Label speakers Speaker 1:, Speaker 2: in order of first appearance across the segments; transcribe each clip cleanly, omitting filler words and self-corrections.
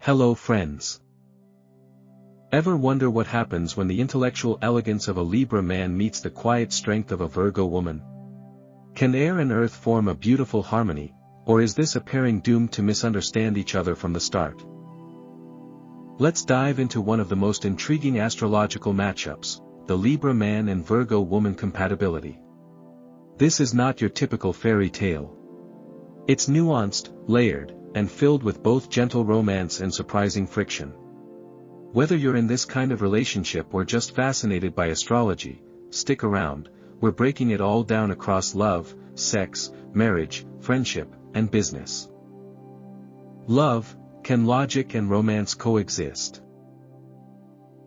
Speaker 1: Hello friends. Ever wonder what happens when the intellectual elegance of a Libra man meets the quiet strength of a Virgo woman? Can air and earth form a beautiful harmony, or is this a pairing doomed to misunderstand each other from the start? Let's dive into one of the most intriguing astrological matchups, the Libra man and Virgo woman compatibility. This is not your typical fairy tale. It's nuanced, layered, and filled with both gentle romance and surprising friction. Whether you're in this kind of relationship or just fascinated by astrology, stick around. We're breaking it all down across love, sex, marriage, friendship, and business. Love, can logic and romance coexist?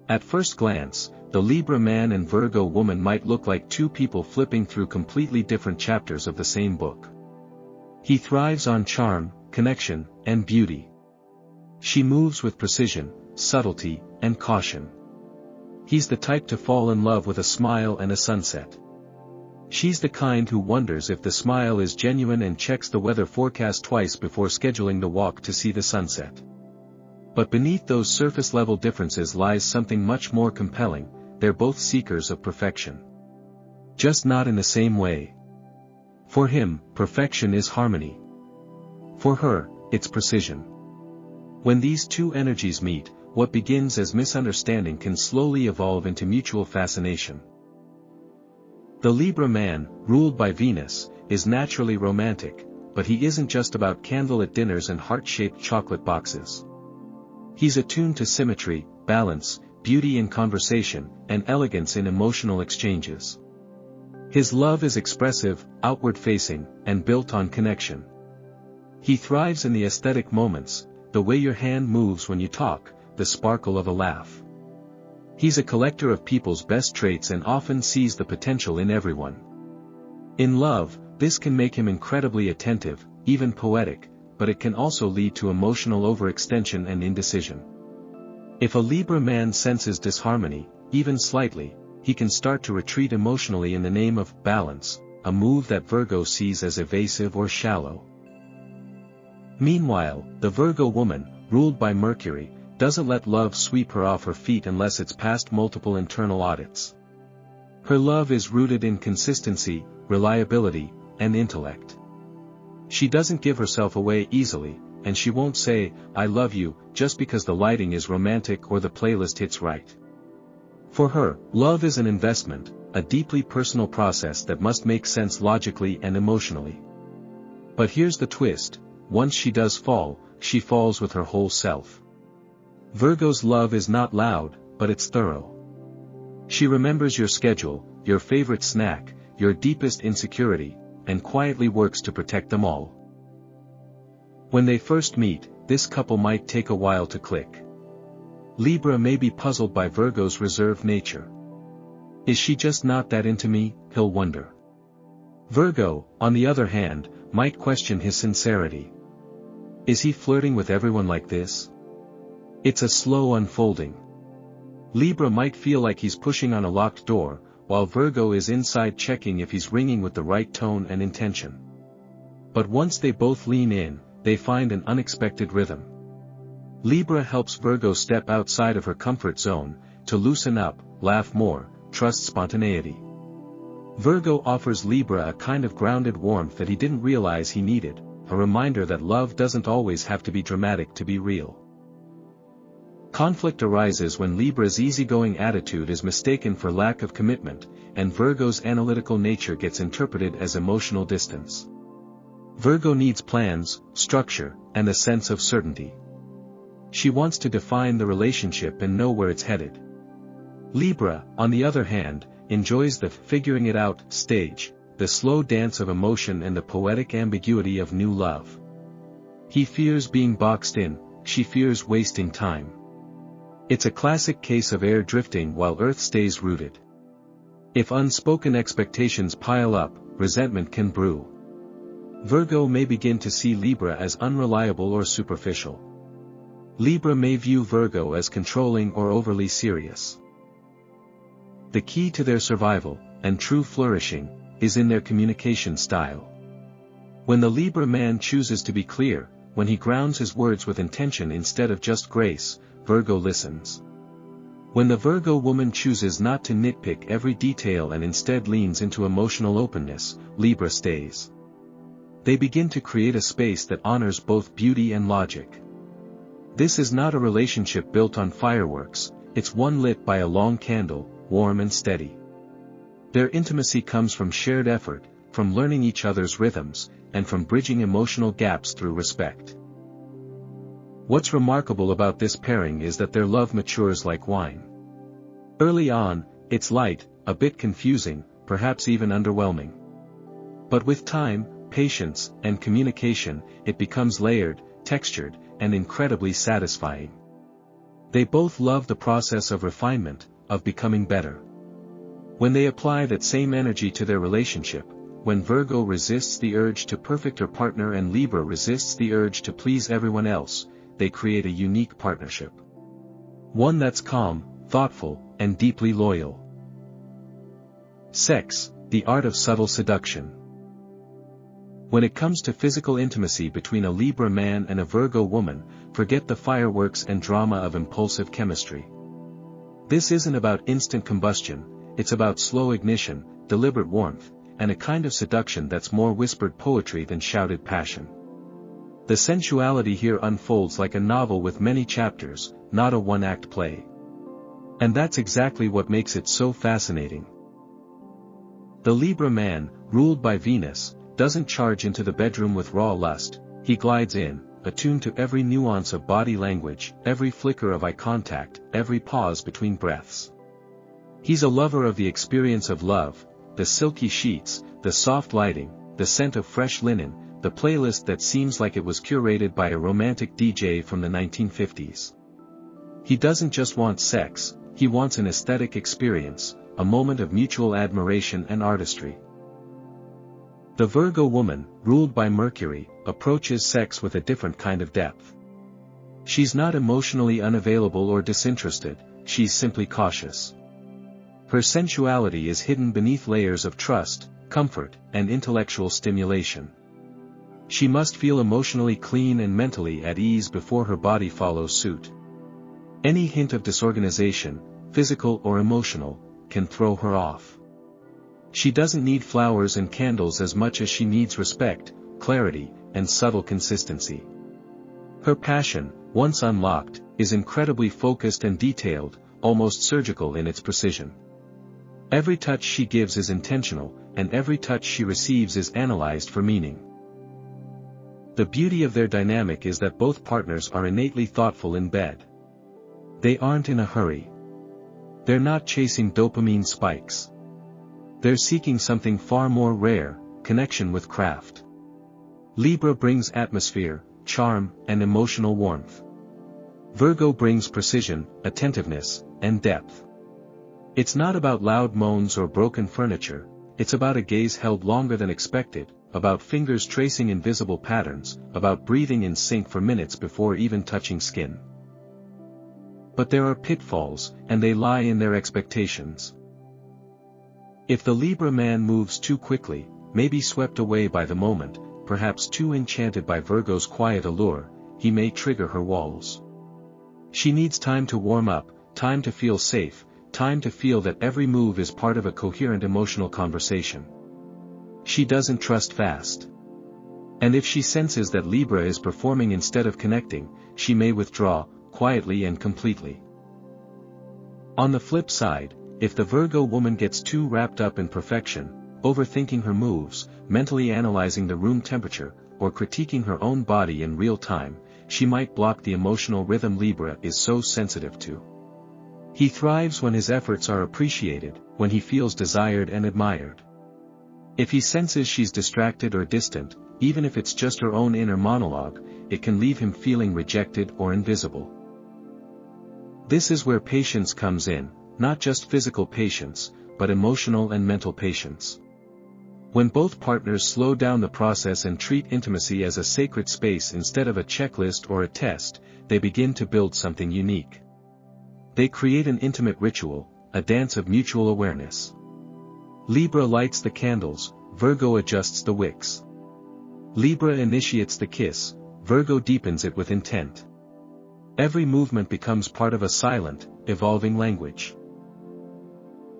Speaker 1: At first glance, the Libra man and Virgo woman might look like two people flipping through completely different chapters of the same book. He thrives on charm, connection, and beauty. She moves with precision, subtlety, and caution. He's the type to fall in love with a smile and a sunset. She's the kind who wonders if the smile is genuine and checks the weather forecast twice before scheduling the walk to see the sunset. But beneath those surface-level differences lies something much more compelling. They're both seekers of perfection. Just not in the same way. For him, perfection is harmony. For her, it's precision. When these two energies meet, what begins as misunderstanding can slowly evolve into mutual fascination. The Libra man, ruled by Venus, is naturally romantic, but he isn't just about candlelit dinners and heart-shaped chocolate boxes. He's attuned to symmetry, balance, beauty in conversation, and elegance in emotional exchanges. His love is expressive, outward-facing, and built on connection. He thrives in the aesthetic moments, the way your hand moves when you talk, the sparkle of a laugh. He's a collector of people's best traits and often sees the potential in everyone. In love, this can make him incredibly attentive, even poetic, but it can also lead to emotional overextension and indecision. If a Libra man senses disharmony, even slightly, he can start to retreat emotionally in the name of balance, a move that Virgo sees as evasive or shallow. Meanwhile, the Virgo woman, ruled by Mercury, doesn't let love sweep her off her feet unless it's past multiple internal audits. Her love is rooted in consistency, reliability, and intellect. She doesn't give herself away easily, and she won't say, "I love you," just because the lighting is romantic or the playlist hits right. For her, love is an investment, a deeply personal process that must make sense logically and emotionally. But here's the twist: once she does fall, she falls with her whole self. Virgo's love is not loud, but it's thorough. She remembers your schedule, your favorite snack, your deepest insecurity, and quietly works to protect them all. When they first meet, this couple might take a while to click. Libra may be puzzled by Virgo's reserved nature. Is she just not that into me, he'll wonder. Virgo, on the other hand, might question his sincerity. Is he flirting with everyone like this? It's a slow unfolding. Libra might feel like he's pushing on a locked door, while Virgo is inside checking if he's ringing with the right tone and intention. But once they both lean in, they find an unexpected rhythm. Libra helps Virgo step outside of her comfort zone, to loosen up, laugh more, trust spontaneity. Virgo offers Libra a kind of grounded warmth that he didn't realize he needed, a reminder that love doesn't always have to be dramatic to be real. Conflict arises when Libra's easygoing attitude is mistaken for lack of commitment, and Virgo's analytical nature gets interpreted as emotional distance. Virgo needs plans, structure, and a sense of certainty. She wants to define the relationship and know where it's headed. Libra, on the other hand, enjoys the figuring it out stage, the slow dance of emotion and the poetic ambiguity of new love. He fears being boxed in, she fears wasting time. It's a classic case of air drifting while earth stays rooted. If unspoken expectations pile up, resentment can brew. Virgo may begin to see Libra as unreliable or superficial. Libra may view Virgo as controlling or overly serious. The key to their survival, and true flourishing, is in their communication style. When the Libra man chooses to be clear, when he grounds his words with intention instead of just grace, Virgo listens. When the Virgo woman chooses not to nitpick every detail and instead leans into emotional openness, Libra stays. They begin to create a space that honors both beauty and logic. This is not a relationship built on fireworks, it's one lit by a long candle, warm and steady. Their intimacy comes from shared effort, from learning each other's rhythms, and from bridging emotional gaps through respect. What's remarkable about this pairing is that their love matures like wine. Early on, it's light, a bit confusing, perhaps even underwhelming. But with time, patience, and communication, it becomes layered, textured, and incredibly satisfying. They both love the process of refinement, of becoming better. When they apply that same energy to their relationship, when Virgo resists the urge to perfect her partner and Libra resists the urge to please everyone else, they create a unique partnership. One that's calm, thoughtful, and deeply loyal. Sex, the art of subtle seduction. When it comes to physical intimacy between a Libra man and a Virgo woman, forget the fireworks and drama of impulsive chemistry. This isn't about instant combustion, it's about slow ignition, deliberate warmth, and a kind of seduction that's more whispered poetry than shouted passion. The sensuality here unfolds like a novel with many chapters, not a one-act play. And that's exactly what makes it so fascinating. The Libra man, ruled by Venus, doesn't charge into the bedroom with raw lust, he glides in, attuned to every nuance of body language, every flicker of eye contact, every pause between breaths. He's a lover of the experience of love, the silky sheets, the soft lighting, the scent of fresh linen, the playlist that seems like it was curated by a romantic DJ from the 1950s. He doesn't just want sex, he wants an aesthetic experience, a moment of mutual admiration and artistry. The Virgo woman, ruled by Mercury, approaches sex with a different kind of depth. She's not emotionally unavailable or disinterested, she's simply cautious. Her sensuality is hidden beneath layers of trust, comfort, and intellectual stimulation. She must feel emotionally clean and mentally at ease before her body follows suit. Any hint of disorganization, physical or emotional, can throw her off. She doesn't need flowers and candles as much as she needs respect, clarity, and subtle consistency. Her passion, once unlocked, is incredibly focused and detailed, almost surgical in its precision. Every touch she gives is intentional, and every touch she receives is analyzed for meaning. The beauty of their dynamic is that both partners are innately thoughtful in bed. They aren't in a hurry. They're not chasing dopamine spikes. They're seeking something far more rare, connection with craft. Libra brings atmosphere, charm, and emotional warmth. Virgo brings precision, attentiveness, and depth. It's not about loud moans or broken furniture, it's about a gaze held longer than expected, about fingers tracing invisible patterns, about breathing in sync for minutes before even touching skin. But there are pitfalls, and they lie in their expectations. If the Libra man moves too quickly, maybe swept away by the moment, perhaps too enchanted by Virgo's quiet allure, he may trigger her walls. She needs time to warm up, time to feel safe, time to feel that every move is part of a coherent emotional conversation. She doesn't trust fast. And if she senses that Libra is performing instead of connecting, she may withdraw, quietly and completely. On the flip side, if the Virgo woman gets too wrapped up in perfection, overthinking her moves, mentally analyzing the room temperature, or critiquing her own body in real time, she might block the emotional rhythm Libra is so sensitive to. He thrives when his efforts are appreciated, when he feels desired and admired. If he senses she's distracted or distant, even if it's just her own inner monologue, it can leave him feeling rejected or invisible. This is where patience comes in, not just physical patience, but emotional and mental patience. When both partners slow down the process and treat intimacy as a sacred space instead of a checklist or a test, they begin to build something unique. They create an intimate ritual, a dance of mutual awareness. Libra lights the candles, Virgo adjusts the wicks. Libra initiates the kiss, Virgo deepens it with intent. Every movement becomes part of a silent, evolving language.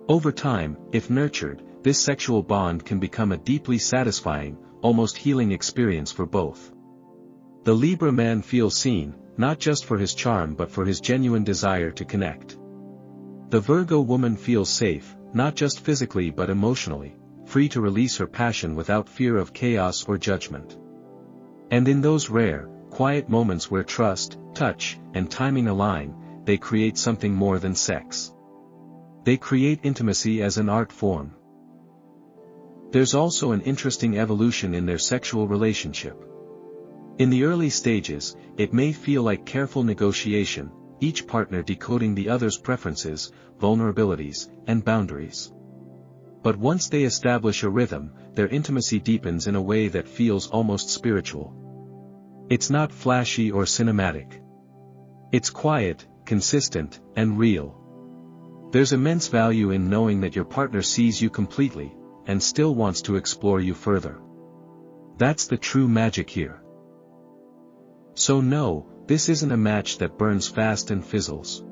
Speaker 1: Over time, if nurtured, this sexual bond can become a deeply satisfying, almost healing experience for both. The Libra man feels seen, not just for his charm but for his genuine desire to connect. The Virgo woman feels safe, not just physically but emotionally, free to release her passion without fear of chaos or judgment. And in those rare, quiet moments where trust, touch, and timing align, they create something more than sex. They create intimacy as an art form. There's also an interesting evolution in their sexual relationship. In the early stages, it may feel like careful negotiation, each partner decoding the other's preferences, vulnerabilities, and boundaries. But once they establish a rhythm, their intimacy deepens in a way that feels almost spiritual. It's not flashy or cinematic. It's quiet, consistent, and real. There's immense value in knowing that your partner sees you completely, and still wants to explore you further. That's the true magic here. So no, this isn't a match that burns fast and fizzles.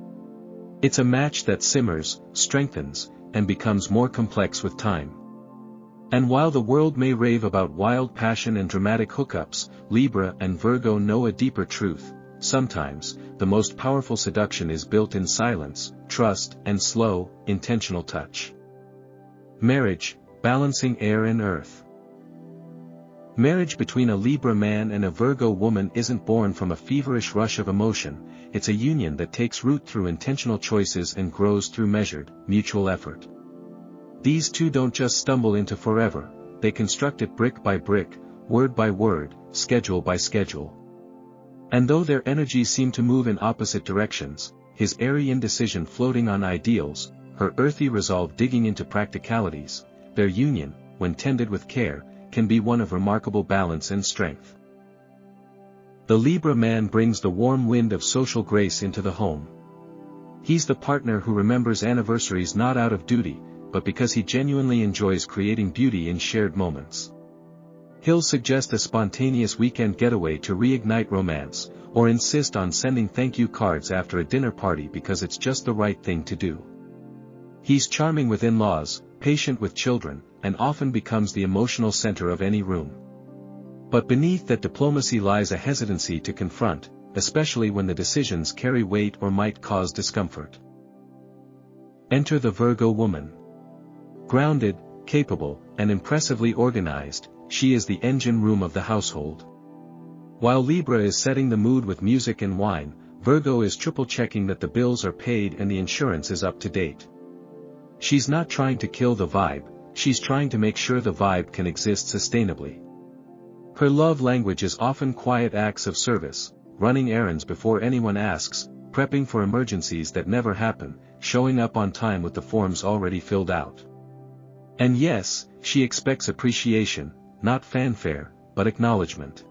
Speaker 1: It's a match that simmers, strengthens, and becomes more complex with time. And while the world may rave about wild passion and dramatic hookups, Libra and Virgo know a deeper truth. Sometimes, the most powerful seduction is built in silence, trust, and slow, intentional touch. Marriage, balancing air and earth. Marriage between a Libra man and a Virgo woman isn't born from a feverish rush of emotion, it's a union that takes root through intentional choices and grows through measured, mutual effort. These two don't just stumble into forever, they construct it brick by brick, word by word, schedule by schedule. And though their energies seem to move in opposite directions, his airy indecision floating on ideals, her earthy resolve digging into practicalities, their union, when tended with care, can be one of remarkable balance and strength. The Libra man brings the warm wind of social grace into the home. He's the partner who remembers anniversaries not out of duty, but because he genuinely enjoys creating beauty in shared moments. He'll suggest a spontaneous weekend getaway to reignite romance, or insist on sending thank you cards after a dinner party because it's just the right thing to do. He's charming with in-laws, patient with children, and often becomes the emotional center of any room. But beneath that diplomacy lies a hesitancy to confront, especially when the decisions carry weight or might cause discomfort. Enter the Virgo woman. Grounded, capable, and impressively organized, she is the engine room of the household. While Libra is setting the mood with music and wine, Virgo is triple-checking that the bills are paid and the insurance is up to date. She's not trying to kill the vibe, she's trying to make sure the vibe can exist sustainably. Her love language is often quiet acts of service, running errands before anyone asks, prepping for emergencies that never happen, showing up on time with the forms already filled out. And yes, she expects appreciation, not fanfare, but acknowledgement.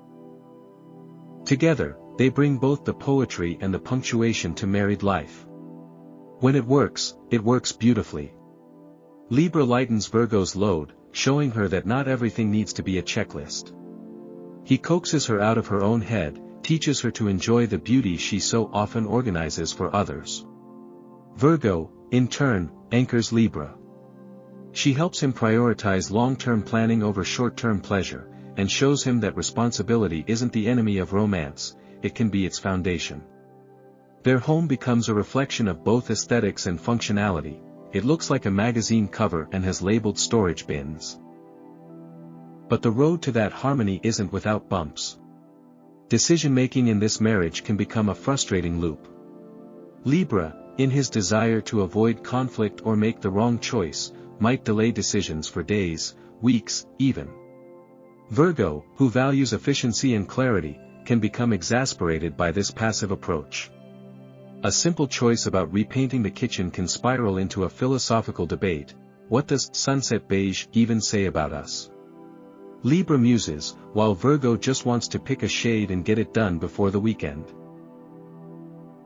Speaker 1: Together, they bring both the poetry and the punctuation to married life. When it works beautifully. Libra lightens Virgo's load, showing her that not everything needs to be a checklist. He coaxes her out of her own head, teaches her to enjoy the beauty she so often organizes for others. Virgo, in turn, anchors Libra. She helps him prioritize long-term planning over short-term pleasure, and shows him that responsibility isn't the enemy of romance, it can be its foundation. Their home becomes a reflection of both aesthetics and functionality. It looks like a magazine cover and has labeled storage bins. But the road to that harmony isn't without bumps. Decision-making in this marriage can become a frustrating loop. Libra, in his desire to avoid conflict or make the wrong choice, might delay decisions for days, weeks, even. Virgo, who values efficiency and clarity, can become exasperated by this passive approach. A simple choice about repainting the kitchen can spiral into a philosophical debate. What does sunset beige even say about us? Libra muses, while Virgo just wants to pick a shade and get it done before the weekend.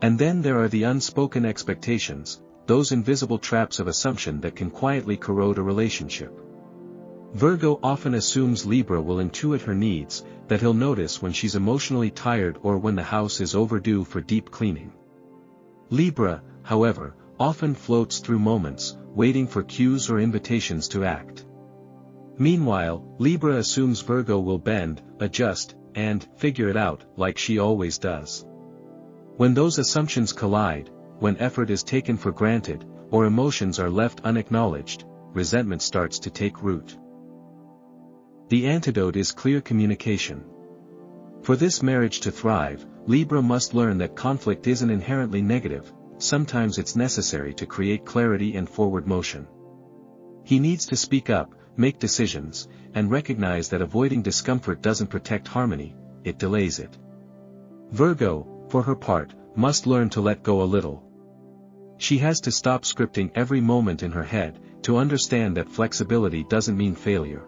Speaker 1: And then there are the unspoken expectations, those invisible traps of assumption that can quietly corrode a relationship. Virgo often assumes Libra will intuit her needs, that he'll notice when she's emotionally tired or when the house is overdue for deep cleaning. Libra, however, often floats through moments, waiting for cues or invitations to act. Meanwhile, Libra assumes Virgo will bend, adjust, and figure it out, like she always does. When those assumptions collide, when effort is taken for granted, or emotions are left unacknowledged, resentment starts to take root. The antidote is clear communication. For this marriage to thrive, Libra must learn that conflict isn't inherently negative, sometimes it's necessary to create clarity and forward motion. He needs to speak up, make decisions, and recognize that avoiding discomfort doesn't protect harmony, it delays it. Virgo, for her part, must learn to let go a little. She has to stop scripting every moment in her head, to understand that flexibility doesn't mean failure.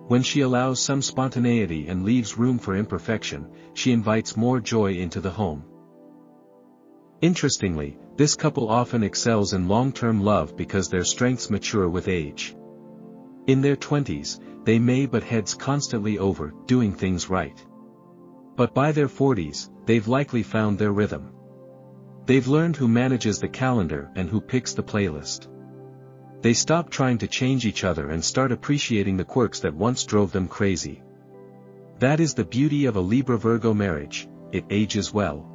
Speaker 1: When she allows some spontaneity and leaves room for imperfection, she invites more joy into the home. Interestingly, this couple often excels in long-term love because their strengths mature with age. In their 20s, they may butt heads constantly over doing things right. But by their 40s, they've likely found their rhythm. They've learned who manages the calendar and who picks the playlist. They stop trying to change each other and start appreciating the quirks that once drove them crazy. That is the beauty of a Libra-Virgo marriage, it ages well.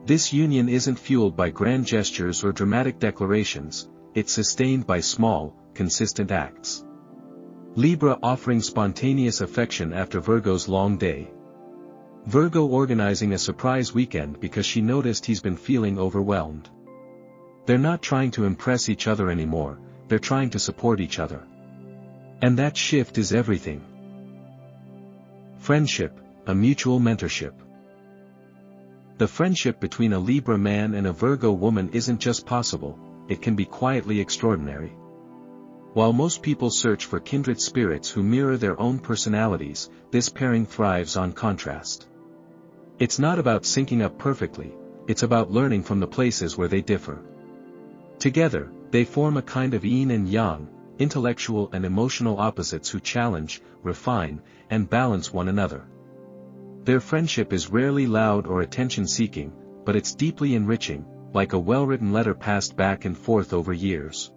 Speaker 1: This union isn't fueled by grand gestures or dramatic declarations, it's sustained by small, consistent acts. Libra offering spontaneous affection after Virgo's long day. Virgo organizing a surprise weekend because she noticed he's been feeling overwhelmed. They're not trying to impress each other anymore, they're trying to support each other. And that shift is everything. Friendship, a mutual mentorship. The friendship between a Libra man and a Virgo woman isn't just possible, it can be quietly extraordinary. While most people search for kindred spirits who mirror their own personalities, this pairing thrives on contrast. It's not about syncing up perfectly, it's about learning from the places where they differ. Together, they form a kind of yin and yang, intellectual and emotional opposites who challenge, refine, and balance one another. Their friendship is rarely loud or attention-seeking, but it's deeply enriching, like a well-written letter passed back and forth over years.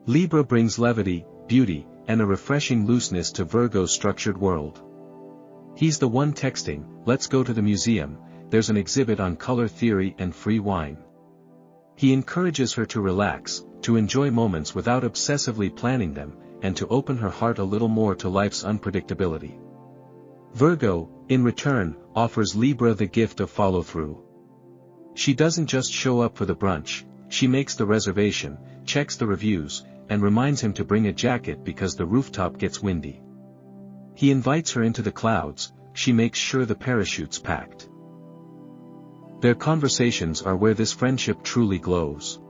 Speaker 1: Libra brings levity, beauty, and a refreshing looseness to Virgo's structured world. He's the one texting, "Let's go to the museum, there's an exhibit on color theory and free wine." He encourages her to relax, to enjoy moments without obsessively planning them, and to open her heart a little more to life's unpredictability. Virgo, in return, offers Libra the gift of follow-through. She doesn't just show up for the brunch, she makes the reservation, checks the reviews, and reminds him to bring a jacket because the rooftop gets windy. He invites her into the clouds, she makes sure the parachute's packed. Their conversations are where this friendship truly glows.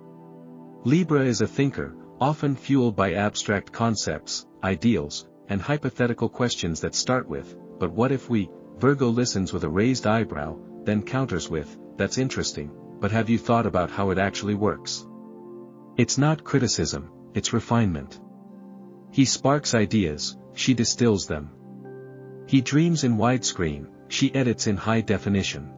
Speaker 1: Libra is a thinker, often fueled by abstract concepts, ideals, and hypothetical questions that start with, "But what if we?" Virgo listens with a raised eyebrow, then counters with, "That's interesting, but have you thought about how it actually works?" It's not criticism, it's refinement. He sparks ideas, she distills them. He dreams in widescreen, she edits in high definition.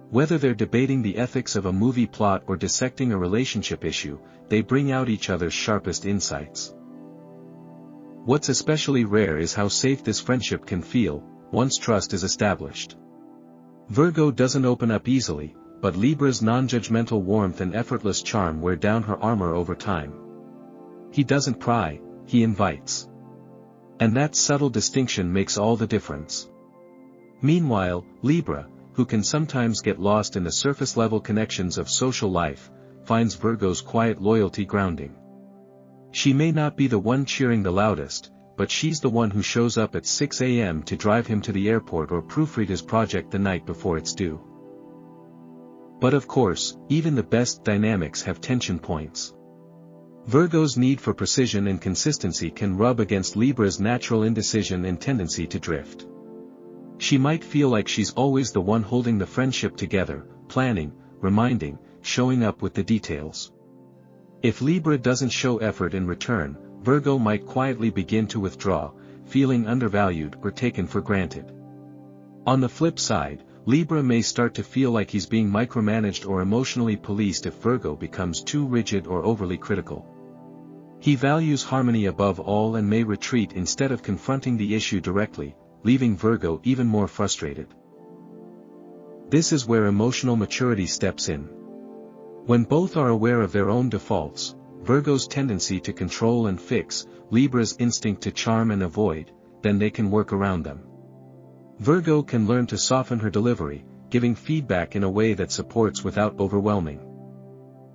Speaker 1: Whether they're debating the ethics of a movie plot or dissecting a relationship issue, they bring out each other's sharpest insights. What's especially rare is how safe this friendship can feel, once trust is established. Virgo doesn't open up easily, but Libra's non-judgmental warmth and effortless charm wear down her armor over time. He doesn't pry, he invites. And that subtle distinction makes all the difference. Meanwhile, Libra, who can sometimes get lost in the surface-level connections of social life, finds Virgo's quiet loyalty grounding. She may not be the one cheering the loudest, but she's the one who shows up at 6 a.m. to drive him to the airport or proofread his project the night before it's due. But of course, even the best dynamics have tension points. Virgo's need for precision and consistency can rub against Libra's natural indecision and tendency to drift. She might feel like she's always the one holding the friendship together, planning, reminding, showing up with the details. If Libra doesn't show effort in return, Virgo might quietly begin to withdraw, feeling undervalued or taken for granted. On the flip side, Libra may start to feel like he's being micromanaged or emotionally policed if Virgo becomes too rigid or overly critical. He values harmony above all and may retreat instead of confronting the issue directly, leaving Virgo even more frustrated. This is where emotional maturity steps in. When both are aware of their own defaults, Virgo's tendency to control and fix, Libra's instinct to charm and avoid, then they can work around them. Virgo can learn to soften her delivery, giving feedback in a way that supports without overwhelming.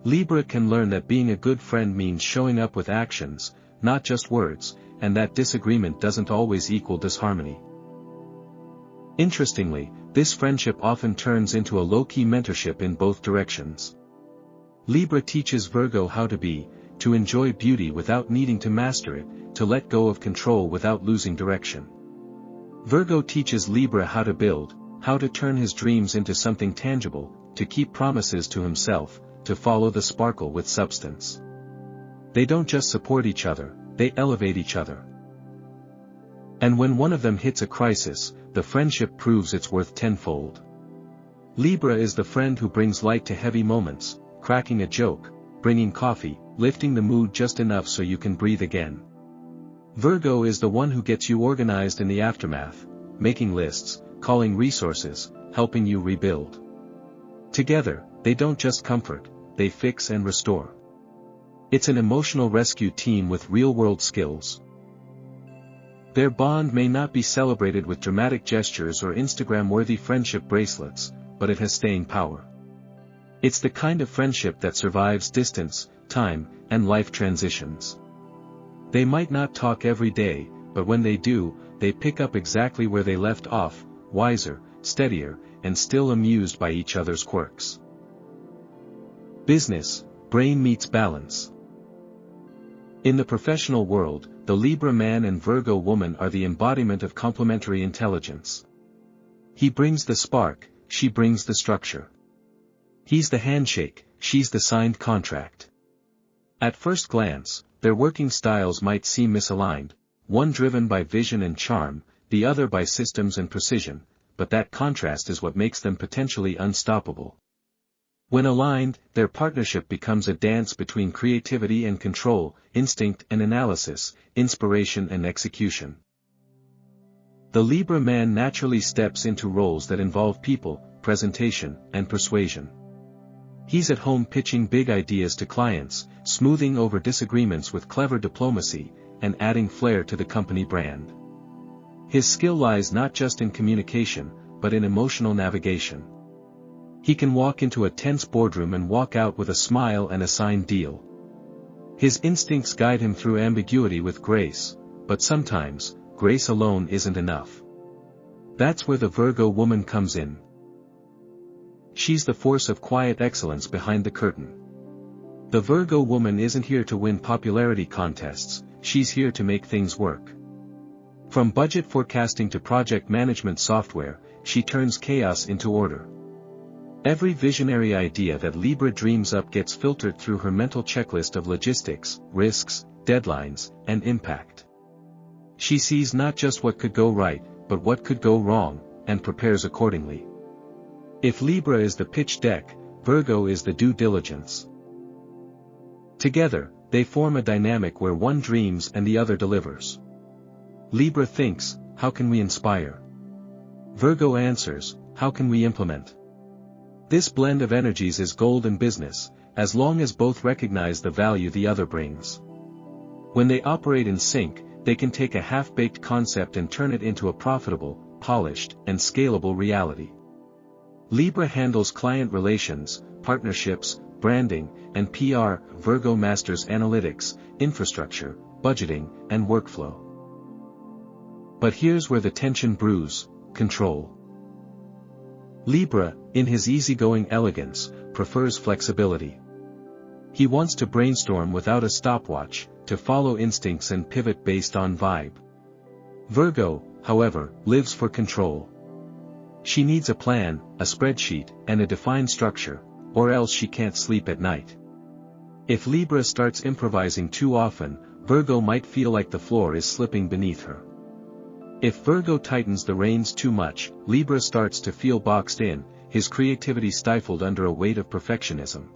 Speaker 1: Libra can learn that being a good friend means showing up with actions, not just words, and that disagreement doesn't always equal disharmony. Interestingly, this friendship often turns into a low-key mentorship in both directions. Libra teaches Virgo how to be, to enjoy beauty without needing to master it, to let go of control without losing direction. Virgo teaches Libra how to build, how to turn his dreams into something tangible, to keep promises to himself, to follow the sparkle with substance. They don't just support each other, they elevate each other. And when one of them hits a crisis, the friendship proves its worth tenfold. Libra is the friend who brings light to heavy moments, cracking a joke, bringing coffee, lifting the mood just enough so you can breathe again. Virgo is the one who gets you organized in the aftermath, making lists, calling resources, helping you rebuild. Together, they don't just comfort, they fix and restore. It's an emotional rescue team with real-world skills. Their bond may not be celebrated with dramatic gestures or Instagram-worthy friendship bracelets, but it has staying power. It's the kind of friendship that survives distance, time, and life transitions. They might not talk every day, but when they do, they pick up exactly where they left off, wiser, steadier, and still amused by each other's quirks. Business, brain meets balance. In the professional world, the Libra man and Virgo woman are the embodiment of complementary intelligence. He brings the spark, she brings the structure. He's the handshake, she's the signed contract. At first glance, their working styles might seem misaligned, one driven by vision and charm, the other by systems and precision, but that contrast is what makes them potentially unstoppable. When aligned, their partnership becomes a dance between creativity and control, instinct and analysis, inspiration and execution. The Libra man naturally steps into roles that involve people, presentation, and persuasion. He's at home pitching big ideas to clients, smoothing over disagreements with clever diplomacy, and adding flair to the company brand. His skill lies not just in communication, but in emotional navigation. He can walk into a tense boardroom and walk out with a smile and a signed deal. His instincts guide him through ambiguity with grace, but sometimes, grace alone isn't enough. That's where the Virgo woman comes in. She's the force of quiet excellence behind the curtain. The Virgo woman isn't here to win popularity contests, she's here to make things work. From budget forecasting to project management software, she turns chaos into order. Every visionary idea that Libra dreams up gets filtered through her mental checklist of logistics, risks, deadlines, and impact. She sees not just what could go right, but what could go wrong, and prepares accordingly. If Libra is the pitch deck, Virgo is the due diligence. Together, they form a dynamic where one dreams and the other delivers. Libra thinks, how can we inspire? Virgo answers, how can we implement? This blend of energies is gold in business, as long as both recognize the value the other brings. When they operate in sync, they can take a half-baked concept and turn it into a profitable, polished, and scalable reality. Libra handles client relations, partnerships, branding, and PR, Virgo masters analytics, infrastructure, budgeting, and workflow. But here's where the tension brews: control. Libra, in his easygoing elegance, prefers flexibility. He wants to brainstorm without a stopwatch, to follow instincts and pivot based on vibe. Virgo, however, lives for control. She needs a plan, a spreadsheet, and a defined structure, or else she can't sleep at night. If Libra starts improvising too often, Virgo might feel like the floor is slipping beneath her. If Virgo tightens the reins too much, Libra starts to feel boxed in, his creativity stifled under a weight of perfectionism.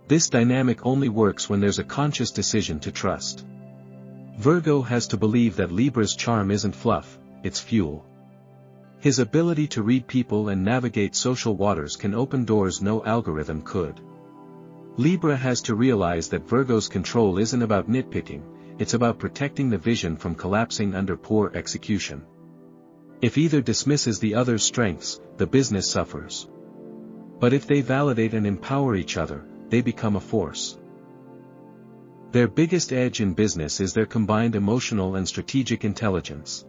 Speaker 1: This dynamic only works when there's a conscious decision to trust. Virgo has to believe that Libra's charm isn't fluff, it's fuel. His ability to read people and navigate social waters can open doors no algorithm could. Libra has to realize that Virgo's control isn't about nitpicking, it's about protecting the vision from collapsing under poor execution. If either dismisses the other's strengths, the business suffers. But if they validate and empower each other, they become a force. Their biggest edge in business is their combined emotional and strategic intelligence.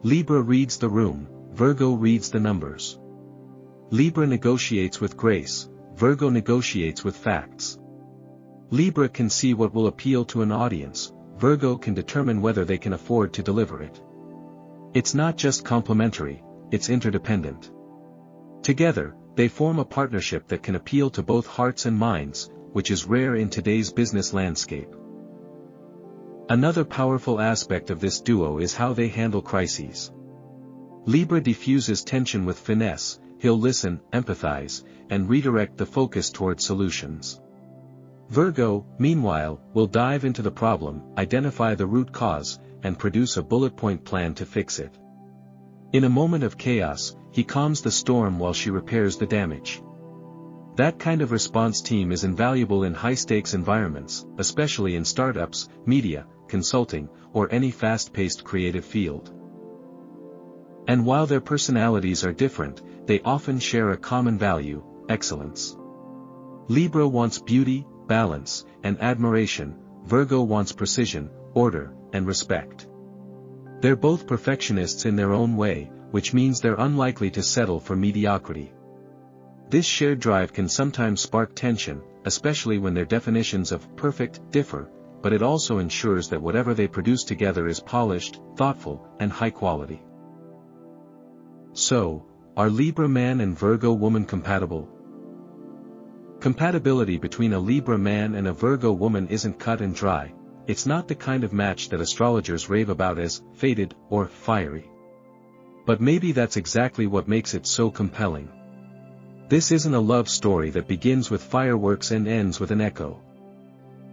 Speaker 1: Libra reads the room, Virgo reads the numbers. Libra negotiates with grace, Virgo negotiates with facts. Libra can see what will appeal to an audience, Virgo can determine whether they can afford to deliver it. It's not just complementary, it's interdependent. Together, they form a partnership that can appeal to both hearts and minds, which is rare in today's business landscape. Another powerful aspect of this duo is how they handle crises. Libra diffuses tension with finesse, he'll listen, empathize, and redirect the focus toward solutions. Virgo, meanwhile, will dive into the problem, identify the root cause, and produce a bullet-point plan to fix it. In a moment of chaos, he calms the storm while she repairs the damage. That kind of response team is invaluable in high-stakes environments, especially in startups, media, consulting, or any fast-paced creative field. And while their personalities are different, they often share a common value, excellence. Libra wants beauty, balance, and admiration, Virgo wants precision, order, and respect. They're both perfectionists in their own way, which means they're unlikely to settle for mediocrity. This shared drive can sometimes spark tension, especially when their definitions of perfect differ, but it also ensures that whatever they produce together is polished, thoughtful, and high quality. So, are Libra man and Virgo woman compatible? Compatibility between a Libra man and a Virgo woman isn't cut and dry. It's not the kind of match that astrologers rave about as fated or fiery. But maybe that's exactly what makes it so compelling. This isn't a love story that begins with fireworks and ends with an echo.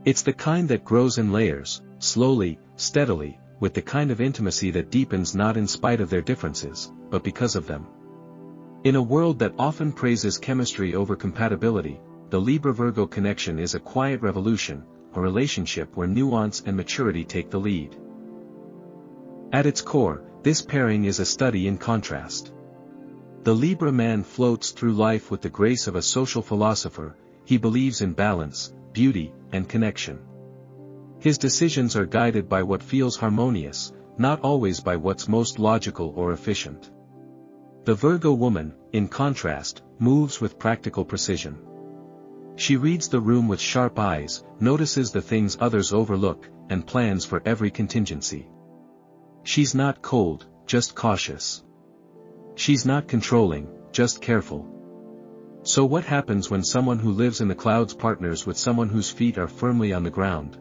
Speaker 1: It's the kind that grows in layers, slowly, steadily, with the kind of intimacy that deepens not in spite of their differences, but because of them. In a world that often praises chemistry over compatibility, the Libra-Virgo connection is a quiet revolution, a relationship where nuance and maturity take the lead. At its core, this pairing is a study in contrast. The Libra man floats through life with the grace of a social philosopher, he believes in balance, beauty, and connection. His decisions are guided by what feels harmonious, not always by what's most logical or efficient. The Virgo woman, in contrast, moves with practical precision. She reads the room with sharp eyes, notices the things others overlook, and plans for every contingency. She's not cold, just cautious. She's not controlling, just careful. So what happens when someone who lives in the clouds partners with someone whose feet are firmly on the ground?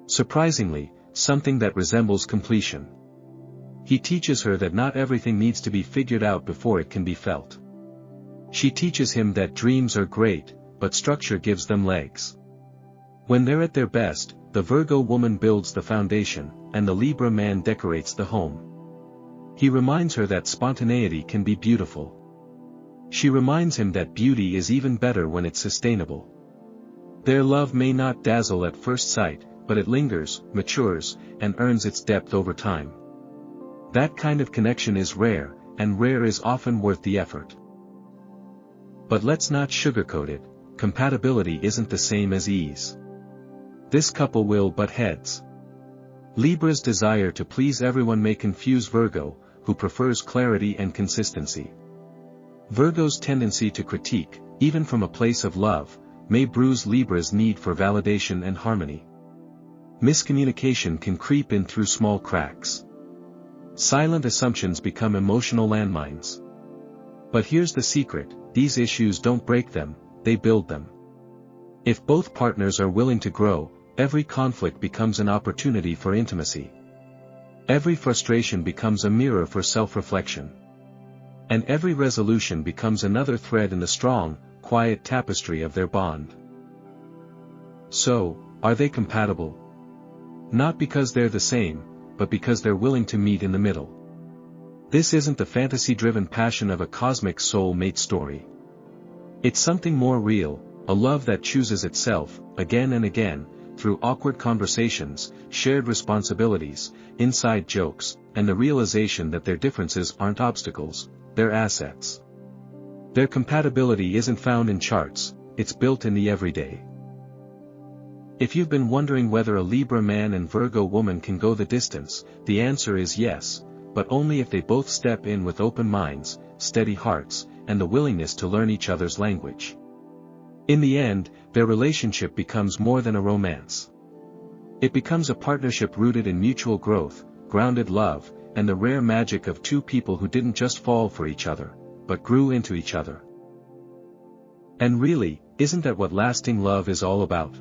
Speaker 1: Surprisingly, something that resembles completion. He teaches her that not everything needs to be figured out before it can be felt. She teaches him that dreams are great, but structure gives them legs. When they're at their best, the Virgo woman builds the foundation, and the Libra man decorates the home. He reminds her that spontaneity can be beautiful. She reminds him that beauty is even better when it's sustainable. Their love may not dazzle at first sight, but it lingers, matures, and earns its depth over time. That kind of connection is rare, and rare is often worth the effort. But let's not sugarcoat it, compatibility isn't the same as ease. This couple will butt heads. Libra's desire to please everyone may confuse Virgo, who prefers clarity and consistency. Virgo's tendency to critique, even from a place of love, may bruise Libra's need for validation and harmony. Miscommunication can creep in through small cracks. Silent assumptions become emotional landmines. But here's the secret, these issues don't break them, they build them. If both partners are willing to grow, every conflict becomes an opportunity for intimacy. Every frustration becomes a mirror for self-reflection. And every resolution becomes another thread in the strong, quiet tapestry of their bond. So, are they compatible? Not because they're the same, but because they're willing to meet in the middle. This isn't the fantasy-driven passion of a cosmic soul-mate story. It's something more real, a love that chooses itself, again and again, through awkward conversations, shared responsibilities, inside jokes, and the realization that their differences aren't obstacles, they're assets. Their compatibility isn't found in charts, it's built in the everyday. If you've been wondering whether a Libra man and Virgo woman can go the distance, the answer is yes, but only if they both step in with open minds, steady hearts, and the willingness to learn each other's language. In the end, their relationship becomes more than a romance. It becomes a partnership rooted in mutual growth, grounded love, and the rare magic of two people who didn't just fall for each other, but grew into each other. And really, isn't that what lasting love is all about?